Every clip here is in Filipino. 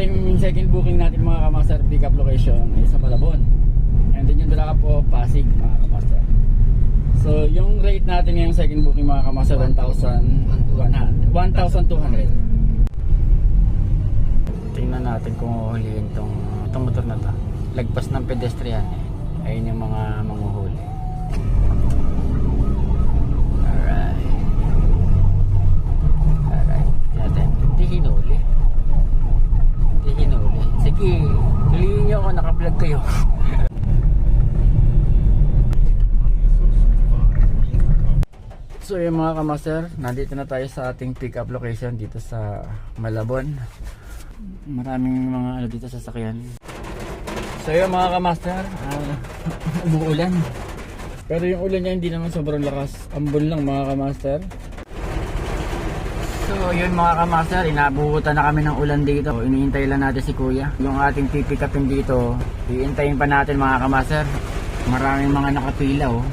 ating second booking natin mga kamaster, pick up location is sa Malabon. And then yung dala po, Pasig mga kamaster. So yung rate natin ngayong second booking mga kamaster, 1,200. Tingnan natin kung uhulihin itong motor na to. Lagpas ng pedestrian eh. Ayun yung mga manguhuli. Alright. Natin. Hindi hinuli. Sige, nalihin nyo ako, naka-vlog kayo. So yung mga kamaster, nandito na tayo sa ating pick up location dito sa Malabon. Maraming mga ano dito sasakyan. So yung mga kamaster, umuulan. Pero yung ulan niya hindi naman sobrang lakas. Ambon lang mga kamaster. So yun mga kamaster, inabuhutan na kami ng ulan dito. Iniintay lang natin si kuya. Yung ating pipick upin dito, iintayin pa natin mga kamaster. Maraming mga nakapila oh.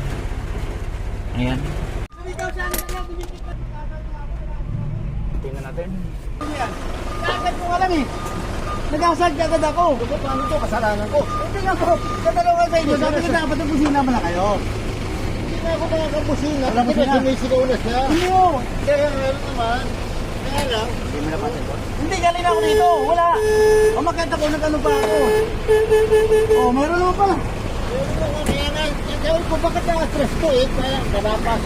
Ayan. Tingnan natin. Agad ko alam eh. Nag-asad ka agad ako. Paano ito? Kasalanan ko. Hindi nga ko. Katalawan sa inyo. Sabi ko dapat ang busina mo na kayo. Hindi na ako nakakabusina. Alam mo na sumisigaw na siya. Hindi mo. Kaya nga naman. Kaya lang. Hindi mo napansin ko? Hindi, galing ako dito. Wala. Umakit ako. Nag-ano pa ako. Oh, mayroon naman pala. Kaya nga. Kaya ko bakit na-stress ko eh. Kaya kadapas.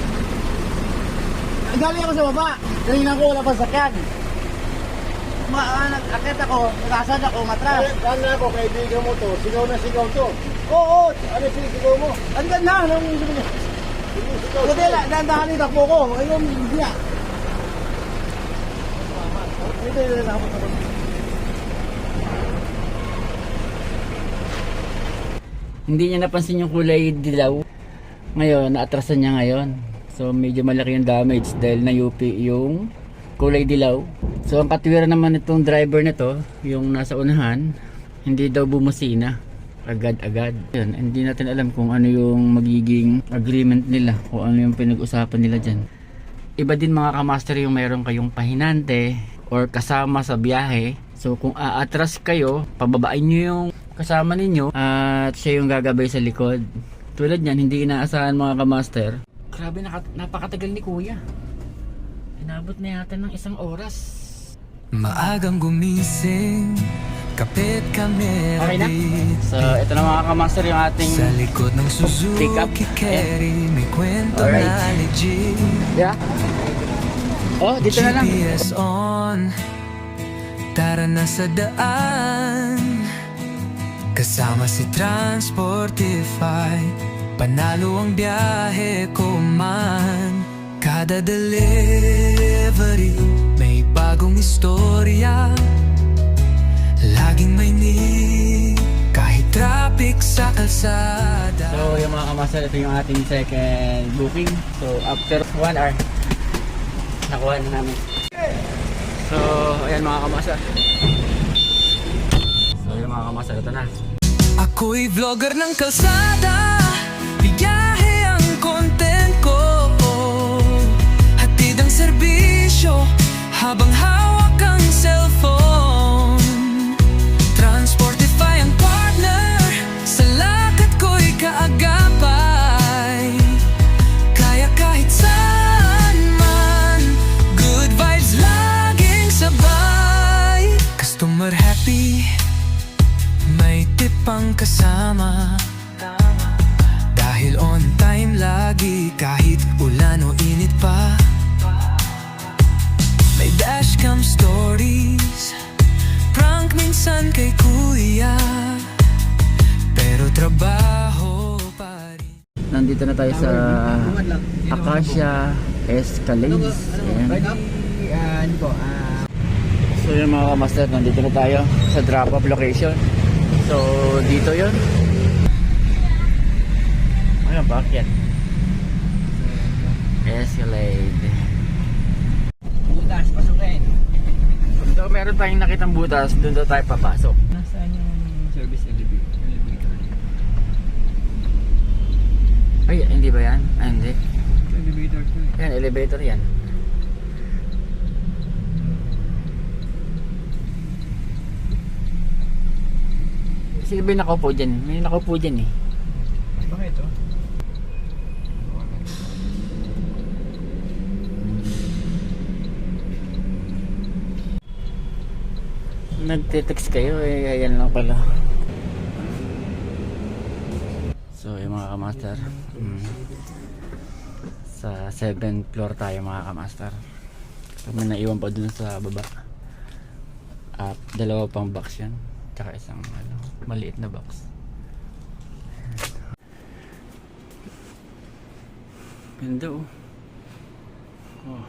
Galing ako sa baba. Kanina ko wala pa sakyan. Akit ako, nag-asad ako, matras. Kala ko, kaibigan mo to, sigaw na sigaw to. Oo, Ano sigaw mo? ang ganda. Sigaw Buti lang, dahan-dahan yung takbo ko. Ayun, hindi na. Ito, nakapot ako. Hindi niya napansin yung kulay dilaw. Ngayon, naatrasan niya ngayon. So medyo malaki yung damage dahil na-UP yung kulay dilaw. So ang katwiran naman itong driver nito, yung nasa unahan, hindi daw bumusina agad-agad. Yun, hindi natin alam kung ano yung magiging agreement nila, kung ano yung pinag-usapan nila dyan. Iba din mga kamaster yung meron kayong pahinante or kasama sa biyahe. So kung aatras kayo, pababain nyo yung kasama ninyo at siya yung gagabay sa likod. Tulad yan, hindi inaasahan mga kamaster. Grabe, napakatagal ni kuya. Inabot na yata ng 1 oras. Maagang gumising, kapit kami Okay na? So ito na mga kamaster yung ating sa likod ng pick up. Suzuki Carry. May kwento Alright. na legit. Yeah. Oh, dito na lang. GPS on, tara na sa daan. Kasama si Transportify, panalo ang biyahe ko man. Kada delivery may bagong istorya, laging may need, kahit traffic sa kalsada. So yung mga kamaster, ito yung ating second booking. So after 1 hour, nakuha na namin. So ayan mga kamaster. So yung mga kamaster, ito na. Ako'y vlogger ng kalsada, biyahe ang content ko, hatid ang serbisyo habang hawak ang cellphone. Transportify ang partner, sa lakad ko'y kaagapay. Kaya kahit saan man, good vibes laging sabay. Customer happy, may tip ang kasama. Dahil on time lagi, kahit ulan o init pa. May dashcam stories, prank minsan kay kuya, pero trabaho pa rin. Nandito na tayo sa Acacia Escalades. Ayan. So yung mga kamaster, nandito na tayo sa drop off location. So dito yun. Ayun, bakit? Escalade. Butas, pasukin. So meron tayong nakitang butas, doon daw tayo papasok. Nasaan yung service elevator? Ay, hindi ba yan? Ay, hindi. Elevator to eh. Yan, elevator yan. Kasi iba yung nakaupo dyan. May nakaupo dyan eh. Bakit ito? Nagte-text kayo eh, ayan lang pala. So yung mga kamaster, sa 7th floor tayo mga kamaster. Kami naiwan pa dun sa baba. At dalawa pang box yan, tsaka isang maliit na box. Ganda oh. Oh.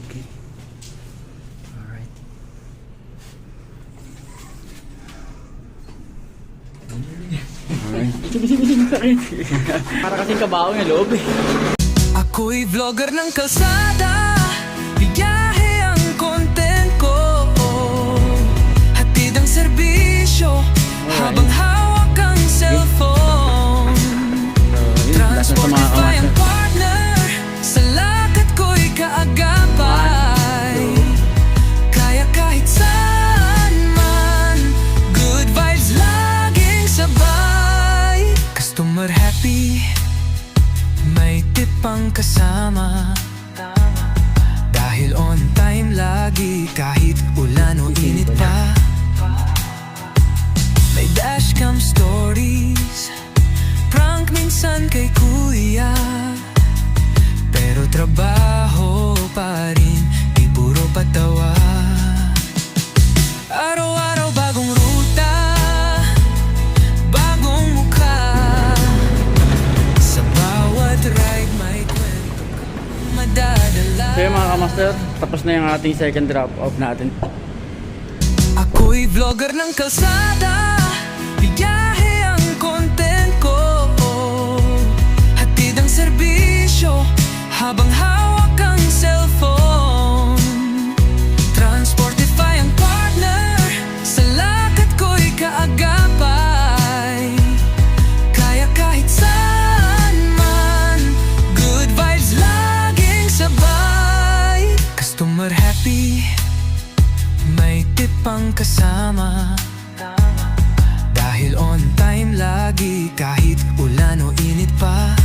Okay. Alright. Alright. Bising sa akin. Para kasing kabaong yung loob eh. Ako'y vlogger ng kalsada, biyahe ang content ko, hatid ang serbisyo, habang hawak ang cellphone. Transportify ang partner, sa lakad ko'y kaagapay, kaya kahit saan man, good vibes laging sabay. Customer happy, may tip pang kasama, dahil on time lagi kahit ulan o init pa. May dashcam stories, prank minsan kay kuya, pero trabaho pa rin, di puro patawa. Araw-araw bagong ruta, bagong mukha, sa bawat ride may kwento kang madadala. So yung mga kamaster, tapos na yung ating second drop off natin. Ako'y vlogger ng kalsada, biyahe ang content ko, hatid ang serbisyo, habang hawak ang cellphone. Transportify ang partner, sa lakad ko'y kaagapay, kaya kahit saan man, good vibes laging sabay. Customer happy, may tip pang kasama, dahil on time lagi kahit ulan o init pa.